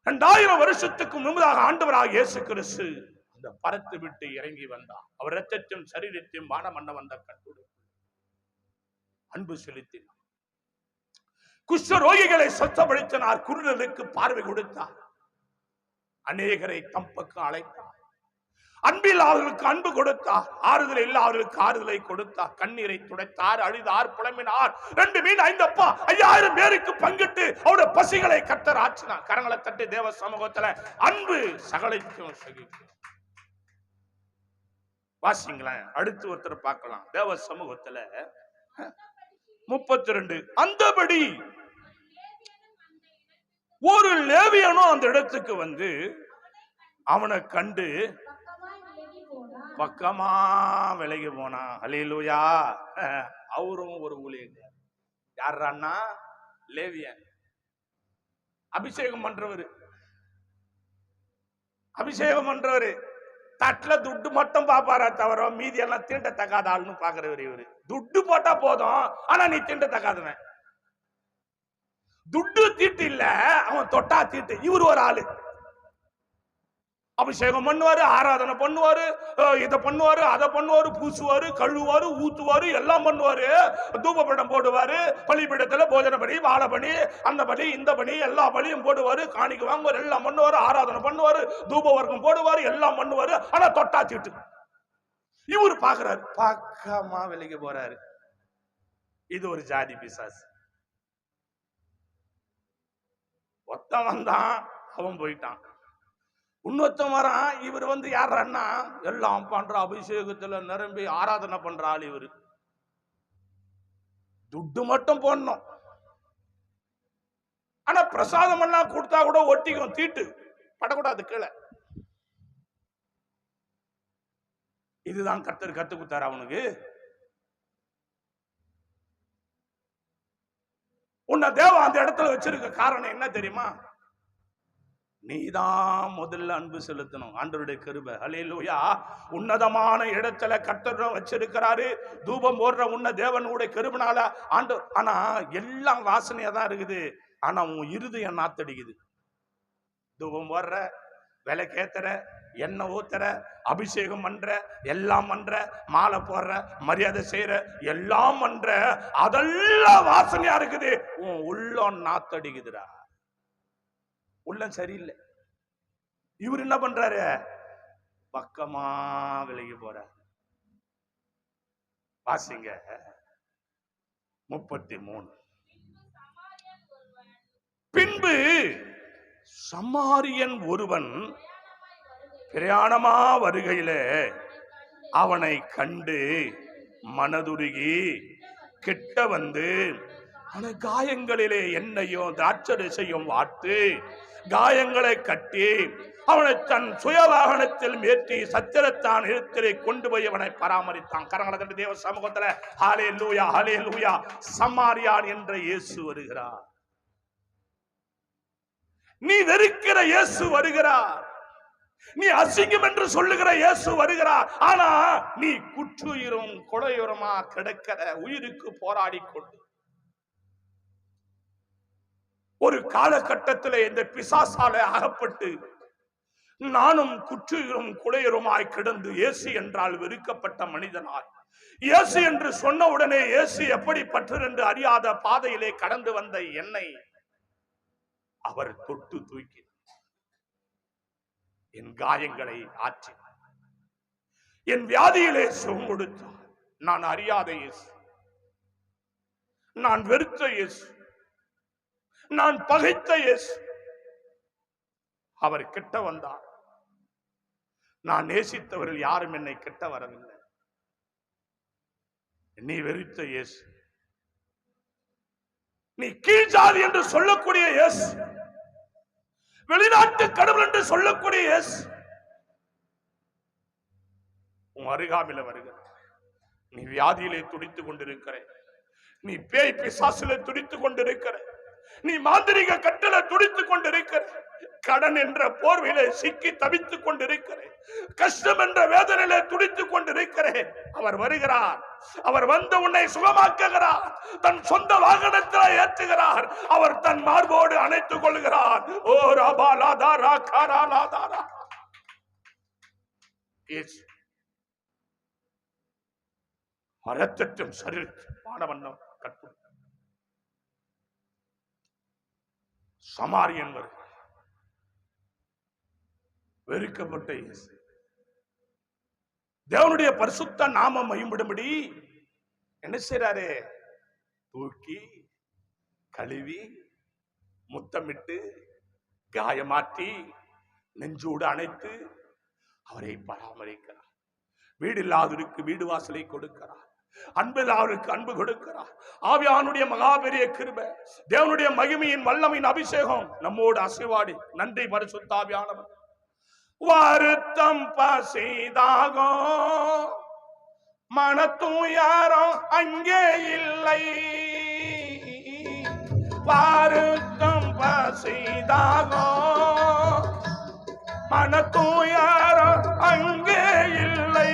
2000 வருஷத்துக்கு முன்பதாக ஆண்டவராக இயேசு கிறிஸ்து அந்த பரத்தை விட்டு இறங்கி வந்தார். அவர் இரத்தத்தையும் சரீரத்தையும் வானம் பண்ண வந்த கட்டுரை அன்பு செலுத்தினார். குஷ்ட ரோகிகளை சொத்தப்படுத்தினார். குருடனுக்கு பார்வை கொடுத்தார். அநேகரை தம் பக்கம் அழைத்தார். அன்பில் அவர்களுக்கு அன்பு கொடுத்தார். ஆறுதல் இல்லாதவர்களுக்கு ஆறுதலை கொடுத்தார். கண்ணீரை துடைத்தார். அழுதார், புலம்பினார். 2 மீன் 5 அப்பா 5000 பேருக்கு பங்கிட்டு அவருடைய பசிகளை கர்த்தர் ஆற்றினார். கரங்களை தட்டி தேவ சமூகத்துல அன்பு சகலத்தையும் சகிக்கும். வாசிங்களேன். அடுத்து ஒருத்தர் பார்க்கலாம். தேவ சமூகத்துல 32. அந்தபடி ஒரு லேவியனும் அந்த இடத்துக்கு வந்து அவனை கண்டு பக்கமா விலகி போனா. அல்லேலூயா. அவரும் ஒரு ஊழியர். யாருன்னா லேவியன். அபிஷேகம் பண்றவரு. அபிஷேகம் பண்றவரு தட்டுல துட்டு மட்டும் பாப்பாரா தவிர மீதி எல்லாம் தீண்டத்தக்காத ஆள்னு பாக்குறவர் இவரு. துட்டு போட்டா போதும், ஆனா நீ தீண்டத்தக்காதவன். துட்டு தீட்டு இல்ல, அவன் தொட்டா தீட்டு. இவர் ஒரு ஆளு. அபிஷேகம் பண்ணுவாரு, ஆராதனை பண்ணுவாரு, இதை பண்ணுவாரு, அதை பண்ணுவாரு, பூசுவாரு, கழுவாரு, ஊத்துவாரு, எல்லாம் பண்ணுவாரு. தூபபீடம் போடுவாரு. பலிபீடத்துல போஜன பலி, வாழ பலி, அந்த பலி, இந்த பலி, எல்லா பலியும் போடுவாரு. காணிக்கு வாங்குவாரு, எல்லாம் பண்ணுவாரு. ஆராதனை பண்ணுவாரு, தூப வர்க்கம் போடுவாரு, எல்லாம் பண்ணுவாரு. ஆனா தொட்டா தீட்டு. இவரு பாக்குறாரு, பக்கமா விலகி போறாரு. இது ஒரு ஜாதி பிசாசு. ஒத்தவன் தான், அவன் போயிட்டான். இன்னொருத்தன் வரான். இவர் வந்து யாருன்னா எல்லாம் பண்ற, அபிஷேகத்துல நிரம்பி ஆராதனை பண்ற ஆள் இவரு. துட்டு மட்டும் போடணும், ஆனா பிரசாதம் எல்லாம் கொடுத்தா கூட ஒட்டிக்கும். தீட்டு படக்கூடாது கீழே. இதுதான் கர்த்தர் கத்து கொடுத்தாரு அவனுக்கு. உன்னை தேவன் அந்த இடத்துல வச்சிருக்க காரணம் என்ன தெரியுமா? நீதான் முதல்ல அன்பு செலுத்தணும். ஆண்டவருடைய கிருபை. அல்லேலூயா. உன்னதமான இடத்துல கர்த்தர் வச்சிருக்கிறாரு. தூபம் போடுற உன்ன தேவனுடைய கிருபைனால ஆண்டு. ஆனா எல்லாம் வாசனையா தான் இருக்குது. ஆனா உன் இருதயம் நாத்தடிக்குது. தூபம் போடுற, விலைக்கேத்துற, எண்ணெய் ஊத்துற, அபிஷேகம் பண்ற, எல்லாம் பண்ற, மாலை போடுற, மரியாதை செய்யற, எல்லாம் பண்ற, அதெல்லாம் வாசனையா இருக்குது. உன் உள்ளம் நாத்தடிக்குதுடா. உள்ளம் சரியில்லை. இவர் என்ன பண்றாரு? பக்கமா விலகி போறார். வாசிங்க 33. பின்பு சமாரியன் ஒருவன் பிரயாணமா வருகையிலே அவனை கண்டு மனதுருகி கிட்ட வந்து அவனை காயங்களிலே எண்ணெயும் திராட்சரசையும் வார்த்து காயங்களை கட்டி அவனை தன் சுய வாகனத்தில் ஏற்றி சத்திரத்தான் இடத்திலே கொண்டு போய் அவனை பராமரித்தான். கரங்களை தட்டி தேவ சமூகத்துல ஹல்லேலூயா, ஹல்லேலூயா. சமாரியான் என்ற இயேசு வருகிறார். நீ வெறுக்கிற இயேசு வருகிறார். நீ அசிங்கம் என்று சொல்லுகிற இயேசு வருகிறார். ஆனா நீ குற்றுயிரும் கொலையுரமா கிடக்கிற உயிருக்கு போராடி கொண்டு ஒரு காலகட்டத்தில் இந்த பிசாசால அகப்பட்டு நானும் குற்றுயிரும் குலையுருமாய் கிடந்து இயேசு என்றால் வெறுக்கப்பட்ட மனிதனாய், இயேசு என்று சொன்ன உடனே இயேசு எப்படி பற்று என்று அறியாத பாதையிலே கடந்து வந்த என்னை அவர் தொட்டு தூக்கி என் காயங்களை ஆற்றி என் வியாதியிலே சுகம் கொடுத்தார். நான் அறியாத இயேசு, நான் வெறுத்த இயேசு, நான் பகைத்த இயேசு அவர் கிட்ட வந்தார். நான் நேசித்தவர்கள் யாரும் என்னை கிட்ட வரவில்லை. நீ வெறுத்த இயேசு, நீ கீழ் ஜாதி என்று சொல்லக்கூடிய இயேசு, வெளிநாட்டு கடவுள் என்று சொல்லக்கூடிய இயேசு உன் அருகாமையில வருகிறார். நீ வியாதியிலே துடித்துக் கொண்டிருக்கிற, நீ பேய் பிசாசிலே துடித்துக் கொண்டிருக்கிற, நீ மாந்திரிக கட்டளை துடித்துக் கொண்டிருக்கிற, கடன் என்ற போர்வையிலே சிக்கி தவித்துக் கொண்டிருக்கிறேன், கஷ்டம் என்ற வேதனையிலே துடித்துக் கொண்டிருக்கிறேன். அவர் வருகிறார். அவர் வந்து உன்னை சுகமாக்குகிறார். தன் சொந்த வாகனத்தில் ஏற்றுகிறார். அவர் தன் மார்போடு அணைத்துக் கொள்கிறார். ஓ ராபாலாதாரா காராலாதாரா. மரத்தட்டும் சரித்து பாடவண்ணம் கற்பு சமாரியன் வருகிறார். வெறுக்கப்பட்ட இயேசு தேவனுடைய பரிசுத்த நாமம் மகிமைப்படும்படி என்ன செய்றாரு? தூக்கி கழுவி முத்தமிட்டு காயமாற்றி நெஞ்சோடு அணைத்து அவரை பராமரிக்கிறார். வீடு இல்லாதவருக்கு வீடு வாசலை கொடுக்கிறார். அன்பு இல்லாதவருக்கு அன்பு கொடுக்கிறார். ஆவியானுடைய மகாபெரிய கிருபை, தேவனுடைய மகிமையின் வல்லமையின் அபிஷேகம் நம்மோடு அசைவாடி நன்றி பரிசுத்த ஆவியானவர். வருத்தம் பசிதாகம் மனத்துயாரம் அங்கே இல்லை. வருத்தம் பசிதாகம் மனத்துயாரம் அங்கே இல்லை.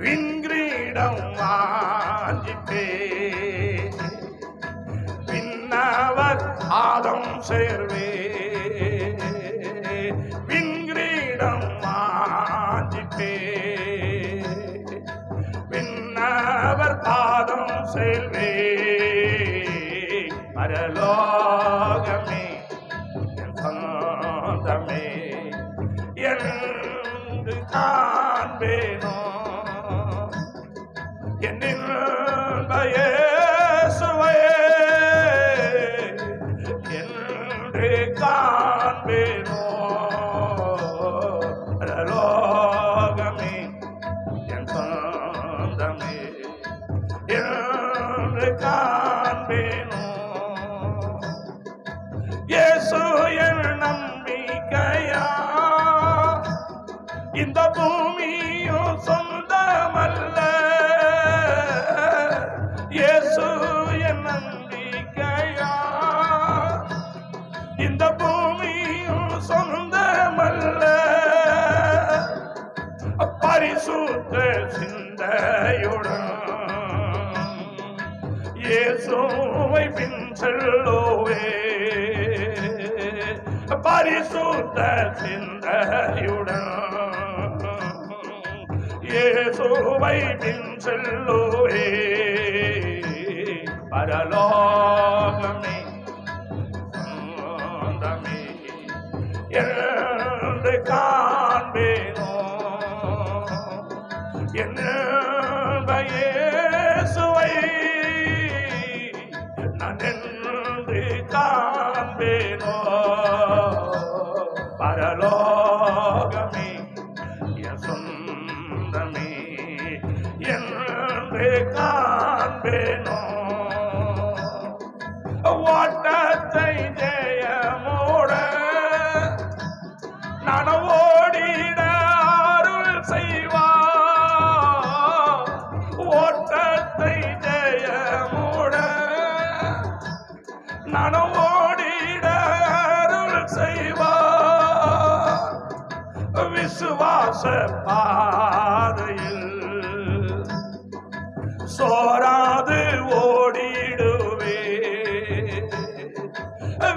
விண்கிரீடம் வாஞ்சிப்பே பின்னவர் ஆதம் சேர்வே. விண்கிரீடம் வாஞ்சிப்பே பின்னவர் பாதம் சேர்வே. பரலோகமே சொந்தமே என்று காண்பேனோ இயேசுவே என்று காண்பேனோ. பரலோகமே என் சொந்தமே என்று காண்பேனோ. இயேசு என் நம்பிக்கையா, இந்த பூமியும் சொந்தமல்ல. இயேசு என் நம்பிக்கையா, இந்த பூமியும் சொந்தமல்ல. பரிசுத்த சிந்தையுடன் இயேசுவை பின் செல்லுவே. பரிசுத்த சிந்தையுடன் இயேசுவை பின் செல்லுவே. பரலோகமே சொந்தமே என்று காண்பேனோ. இயேசுவை நான் என்று காண்பேனோ. பரலோகமே என் சொந்தமே என்று காண்பேனோ. ஓட்டத்தை ஜெயமோட நான் ஓடிட அருள் செய்வார். ஓட்டத்தை ஜெயமோட நான் ஓடிட அருள் செய்வார். விசுவாச பாதையில் சோராது ஓடிடுவே.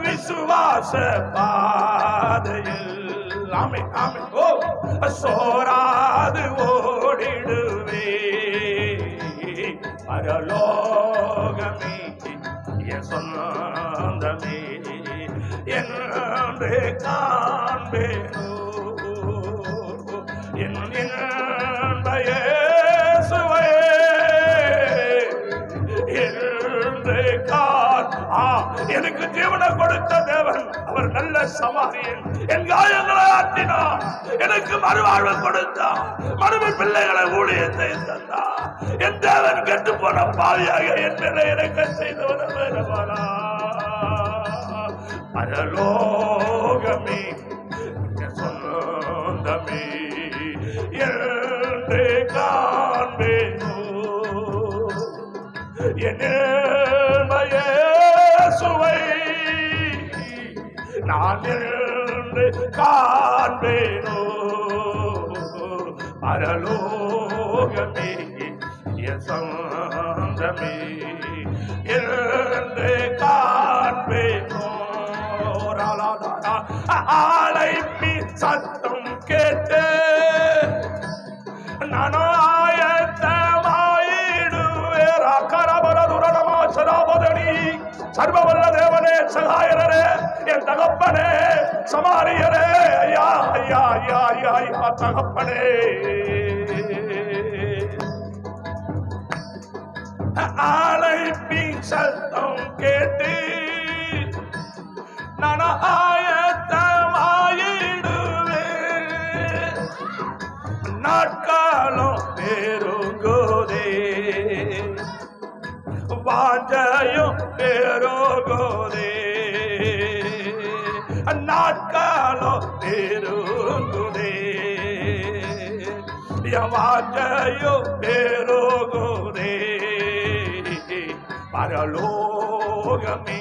விசுவாச பாதையில் ஆமே ஆமே ஓ சோராது ஓடிடுவே. பரலோகமே என் சொந்தமே என்று காண்பேனோ. என் இயேசுவே என்று எனக்கு ஜீவனை கொடுத்த தேவன் அவர் நல்ல சமாரியன். என் காயங்களை ஆற்றினார், எனக்கு மறுவாழ்வு கொடுத்தார், மறுமை பிள்ளைகளை ஊழியத்தை தந்தார். என் தேவன் கெட்டு போன பாவியாக என் மேல இறக்க செய்தவன வேறவானா பரலோகமே சொந்தமே என்று காண்பேனோ என்னுடைய சுவை நான் என்று காண்பேனோ பரலோகமே சொந்தமே என்று காண்பேனோ ஆளைப்பி சத்தம் கேட்டு நானாயத்தமாயிடுவேரா கரபரதுரணமா சராபதனி சர்வவல்ல தேவனே சகாயரே என் தகப்பனே சமாரியரே ஐயா ஐயா ஐயா ஐயா ஐயா தகப்பனே ஆளைப்பி சத்தம் கேட்டு நானாயத்தமாயிடுவேன் நாட்காலம் பெருகோதே வாஞ்சையும் பெருகோதே நாட்காலம் பெருகுதே வாஞ்சையும் பெருகுதே பரலோகமே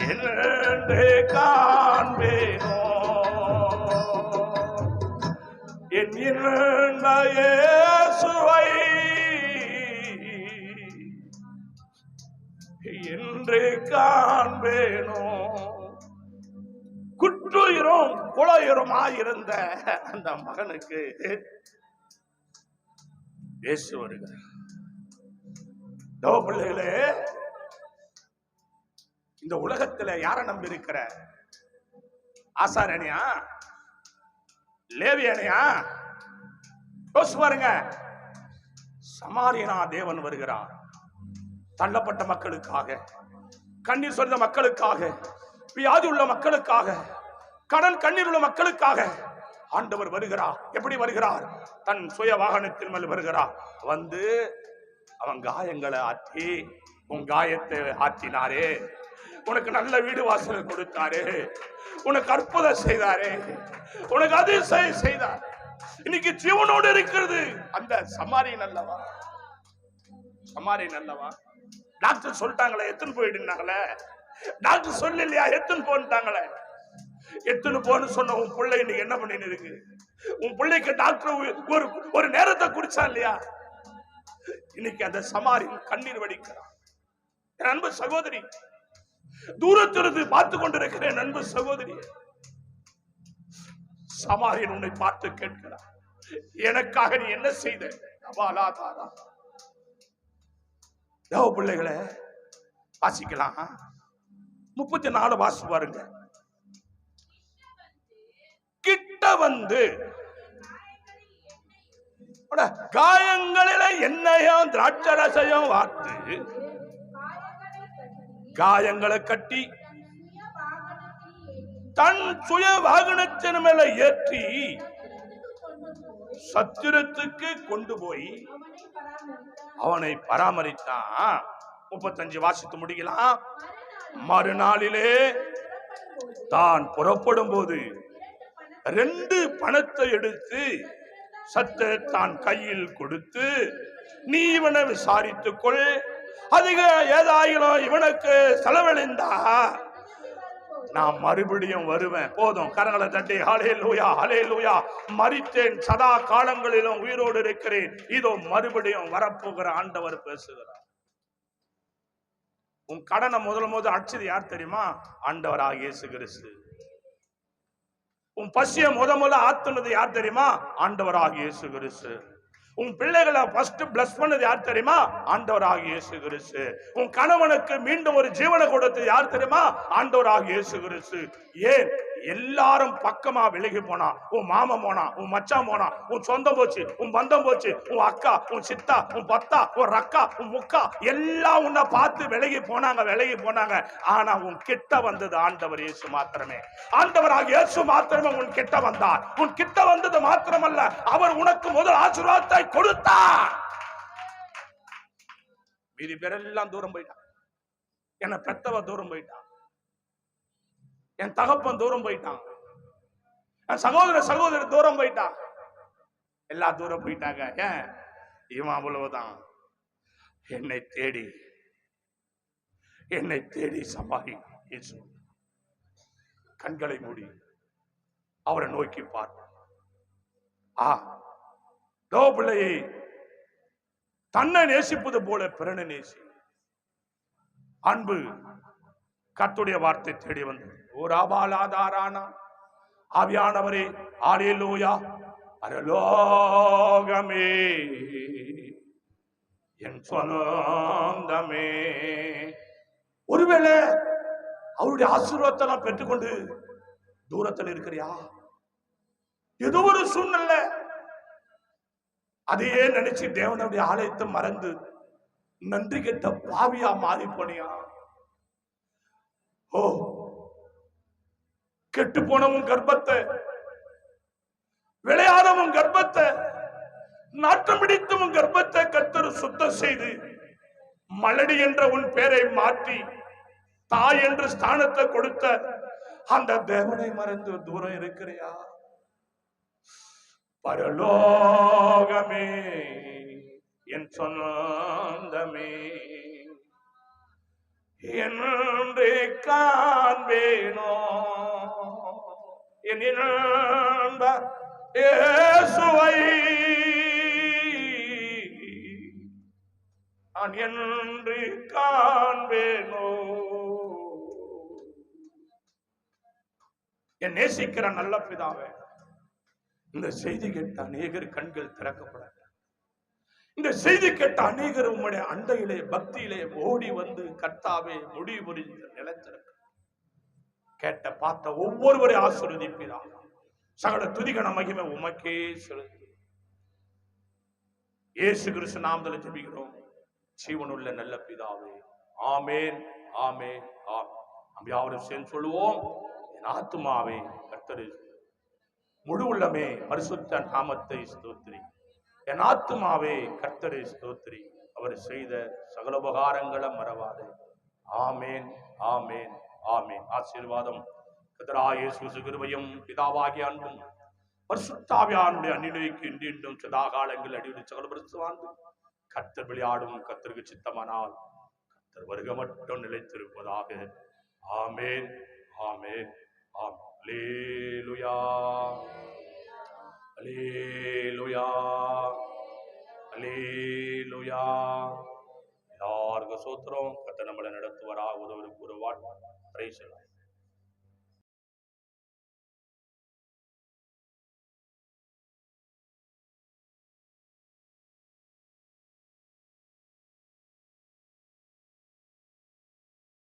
என்று காண்பேனோ என் இயேசுவை என்று காண்பேனோ குற்றுயிரும் குளையுருமாயிருந்த அந்த மகனுக்கு இயேசு வருகிறார். பிள்ளைகளே, இந்த உலகத்துல யார நம்பி இருக்கிற? ஆசாரணியா, லேவியனையா? யோசிச்சு பாருங்க. சமாரியனா தேவன் வருகிறார். தள்ளப்பட்ட மக்களுக்காக, கண்ணீர் சொந்த மக்களுக்காக, வியாதி உள்ள மக்களுக்காக, கடன் கண்ணீர் உள்ள மக்களுக்காக ஆண்டவர் வருகிறார். எப்படி வருகிறார்? தன் சுய வாகனத்தின் மேல் வருகிறார். வந்து அவன் காயங்களை ஆற்றி, உன் காயத்தை ஆற்றினாரே, உனக்கு நல்ல வீடு வாசல் கொடுத்தாரு, உனக்கு அற்புதம் செய்தாரே, உனக்கு அதிசயம் செய்தார். இன்னைக்கு ஜீவனோடு இருக்கிறது அந்த சமாரியன் அல்லவா? சமாரியன் அல்லவா? டாக்டர் சொல்லிட்டாங்களே எத்தனை போயிடுனாங்களே, டாக்டர் சொல்லலையா எத்தனை போன்ட்டாங்களே, எத்தனை போன்னு சொன்ன உன் பிள்ளை இன்னைக்கு என்ன பண்ணின்னு இருக்கு? உன் பிள்ளைக்கு டாக்டர் ஒரு நேரத்தை குடிச்சா இல்லையா? இன்னைக்கு அந்த சமாரியன் கண்ணீர் வடிக்கிறான். என் அன்பு சகோதரி, தூரத்திலிருந்து பார்த்து கொண்டிருக்கிற என் அன்பு சகோதரி, சமாரியன் உன்னை பார்த்து கேட்கிறான், எனக்காக நீ என்ன செய்த? பிள்ளைகளை வாசிக்கலாம். 34 வாசி பாருங்க. கிட்ட வந்து காயங்களில எண்ணெயும் திராட்சரசையும் வார்த்து காயங்களை கட்டி தன் சுய வாகனத்தின் மேல ஏற்றி சத்திரத்துக்கு கொண்டு போய் அவனை பராமரித்தான். 35 வாசித்து முடிக்கலாம். மறுநாளிலே தான் புறப்படும் போது 2 பணத்தை எடுத்து சத்த தான் கையில் கொடுத்து, நீ இவனை விசாரித்துக் கொள், அதிக ஏதாயிரம் இவனுக்கு செலவழிந்தா நான் மறுபடியும் வருவேன். போதும், கரங்களை தட்டி ஹல்லேலூயா ஹல்லேலூயா. மரித்தேன், சதா காலங்களிலும் உயிரோடு இருக்கிறேன், இதோ மறுபடியும் வரப்போகிற ஆண்டவர் பேசுகிறார். உன் கடனை முதல் அடிச்சது யார் தெரியுமா? ஆண்டவராகிய இயேசு கிறிஸ்து. உன் பசிய முதல்ல ஆத்துனது யார் தெரியுமா? ஆண்டவராகிய இயேசு கிறிஸ்து. உன் பிள்ளைகளை ஃபர்ஸ்ட் பிளஸ் பண்ணது யார் தெரியுமா? ஆண்டவராகிய இயேசு கிறிஸ்து. உன் கணவனுக்கு மீண்டும் ஒரு ஜீவனை கொடுத்தது யார் தெரியுமா? ஆண்டவராகிய இயேசு கிறிஸ்து. ஏன்? எல்லாரும் பக்கமா விலகி போனா, உன் மாமன் போனா, உன் மச்சான் போனா, உன் சொந்தம் போச்சு, உன் பந்தம் போச்சு, உன் அக்கா, உன் சித்தா, உன் பத்தா, உன் ரக்கா, உன் முக்கா, எல்லாம் உன்னை பார்த்து விலகி போனாங்க. ஆனா உன் கிட்ட வந்தது ஆண்டவர் இயேசு மாத்திரமே. ஆண்டவராக இயேசு மாத்திரமே உன் கிட்ட வந்தார். உன் கிட்ட வந்தது மாத்திரமல்ல, அவர் உனக்கு முதல் ஆசீர்வாதத்தை கொடுத்தார். மீதி பேரெல்லாம் தூரம் போயிட்டான். என்ன பெத்தவ தூரம் போயிட்டான், என் தகப்பன் தூரம் போயிட்டான், என் சகோதர தூரம் போயிட்டான், எல்லா தூரம் போயிட்டாங்க. ஏன்? இவன் அவ்வளவுதான். என்னை தேடி சமாளி இயேசு. கண்களை மூடி அவரை நோக்கி பார்ப்பான். பிள்ளையை தன்னை நேசிப்பது போல பிறனை நேசி. அன்பு கர்த்தருடைய வார்த்தை தேடி வந்தது. ஓராபாலாதாரானா ஆவியானவரே, அல்லேலூயா, பரலோகமே என் சொந்தமே. ஒருவேளை அவருடைய ஆசீர்வாதத்தை நான் பெற்றுக்கொண்டு தூரத்தில் இருக்கிறியா? ஏதோ ஒரு சூழ்நிலை அதையே நினைச்சு தேவனுடைய ஆலயத்தை மறந்து நன்றி கெட்ட பாவியா மாறி போனியா? ஓ, கெட்டு போனவும் கர்ப்பத்தை, விளையாடவும் கர்ப்பத்தை, நாட்டம் பிடித்தவும் கர்ப்பத்தை கர்த்தர் சுத்தம் செய்து மலடி என்ற உன் பேரை மாற்றி தாய் என்ற ஸ்தானத்தை கொடுத்த அந்த தேவனை மறந்து தூரம் இருக்கிறியா? பரலோகமே என் சொந்தமே என்று காண்பேனோ என் இயேசுவை நான் என்று காண்பேனோ. என் நேசிக்கிற நல்ல பிதாவே, இந்த செய்தி கேட்ட அநேகர் கண்கள் திறக்கப்பட, இந்த செய்தி கேட்ட அநேகர் உம்முடைய அண்டையிலே பக்தியிலே ஓடி வந்து கர்த்தாவே முடிவு புரிந்து நிலைத்திருக்க கேட்ட பார்த்த ஒவ்வொருவரை ஆசீர்வதிப்பீராக. சகல துதிகன மகிமை உமக்கே செலுத்து. இயேசு கிறிஸ்து நாமத்தில் ஜெபிக்கிறோம் ஜீவனுள்ள நல்ல பிதாவே, ஆமேன், ஆமேன், ஆமேன். நம்ம யாவரும் சேர்ந்து சொல்லுவோம், என் ஆத்துமாவே கர்த்தரை முழு உள்ளமே பரிசுத்த நாமத்தை ஸ்தோத்திரி. என் ஆத்துமாவே கர்த்தரை ஸ்தோத்திரி, அவர் செய்த சகல உபகாரங்களை மறவாதே. ஆமேன், ஆமேன், ஆமேன். ஆசீர்வாதம் கர்த்தராகிய இயேசு கிருபையும் பிதாவாகிய அன்பும் பரிசுத்த ஆவியானவருடைய அந்நிலைக்கு இன்றும் சதாகாலங்கள் அடியோடு சகல பரிசுத்தவான்கள் கர்த்தர் விளையாடும். கர்த்தருக்கு சித்தமானால் கர்த்தர் வருக மட்டும் நிலைத்திருப்பதாக. ஆமேன், ஆமேன், ஆமேன். அல்லேலூயா, அல்லேலூயா, அல்லேலூயா. எல்லாருக்கும் சோத்திரம். கர்த்தர் நம்மளை நடத்துவாராக. உதவி கூறுவார். பிரைஸ் எல்லாம்.